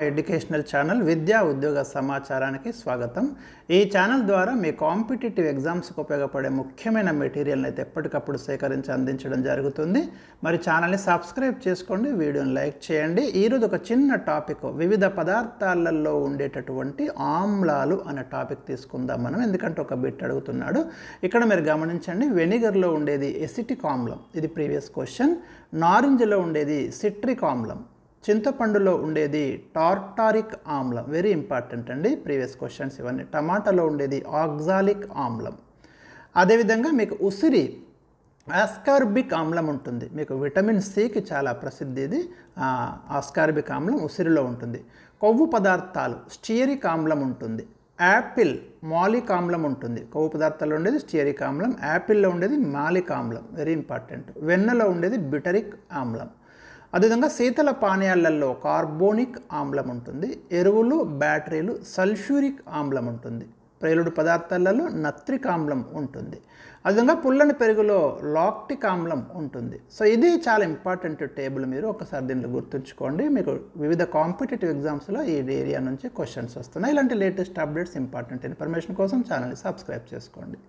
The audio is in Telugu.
ఎడ్యుకేషనల్ ఛానల్ విద్యా ఉద్యోగ సమాచారానికి స్వాగతం. ఈ ఛానల్ ద్వారా మీ కాంపిటేటివ్ ఎగ్జామ్స్కి ఉపయోగపడే ముఖ్యమైన మెటీరియల్ని అయితే ఎప్పటికప్పుడు సేకరించి అందించడం జరుగుతుంది. మరి ఛానల్ని సబ్స్క్రైబ్ చేసుకోండి, వీడియోని లైక్ చేయండి. ఈరోజు ఒక చిన్న టాపిక్, వివిధ పదార్థాలలో ఉండేటటువంటి ఆమ్లాలు అనే టాపిక్ తీసుకుందాం మనం. ఎందుకంటే ఒక బిట్ అడుగుతున్నాడు. ఇక్కడ మీరు గమనించండి, వెనిగర్లో ఉండేది ఎసిటిక్ ఆమ్లం, ఇది ప్రీవియస్ క్వశ్చన్. నారింజలో ఉండేది సిట్రిక్ ఆమ్లం, చింతపండులో ఉండేది టార్టారిక్ ఆమ్లం, వెరీ ఇంపార్టెంట్ అండి, ప్రీవియస్ క్వశ్చన్స్ ఇవన్నీ. టమాటాలో ఉండేది ఆక్సాలిక్ ఆమ్లం. అదేవిధంగా మీకు ఉసిరి ఆస్కార్బిక్ ఆమ్లం ఉంటుంది. మీకు విటమిన్ సికి చాలా ప్రసిద్ధి ఇది. ఆస్కార్బిక్ ఆమ్లం ఉసిరిలో ఉంటుంది. కొవ్వు పదార్థాలు స్టియరిక్ ఆమ్లం ఉంటుంది. యాపిల్ మాలిక్ ఆమ్లం ఉంటుంది. కొవ్వు పదార్థాల్లో ఉండేది స్టియరిక్ ఆమ్లం, యాపిల్లో ఉండేది మాలిక్ ఆమ్లం, వెరీ ఇంపార్టెంట్. వెన్నలో ఉండేది బిటరిక్ ఆమ్లం. అదేవిధంగా శీతల పానీయాలలో కార్బోనిక్ ఆమ్లం ఉంటుంది. ఎరువులు, బ్యాటరీలు సల్ఫ్యూరిక్ ఆమ్లం ఉంటుంది. ప్రేలుడు పదార్థాలలో నత్రిక్ ఆమ్లం ఉంటుంది. అదేవిధంగా పుల్లని పెరుగులో లాక్టిక్ ఆమ్లం ఉంటుంది. సో ఇది చాలా ఇంపార్టెంట్ టేబుల్, మీరు ఒకసారి దీంట్లో గుర్తుంచుకోండి. మీకు వివిధ కాంపిటేటివ్ ఎగ్జామ్స్లో ఈ ఏరియా నుంచి క్వశ్చన్స్ వస్తున్నాయి. ఇలాంటి లేటెస్ట్ అప్డేట్స్, ఇంపార్టెంట్ ఇన్ఫర్మేషన్ కోసం ఛానల్ని సబ్స్క్రైబ్ చేసుకోండి.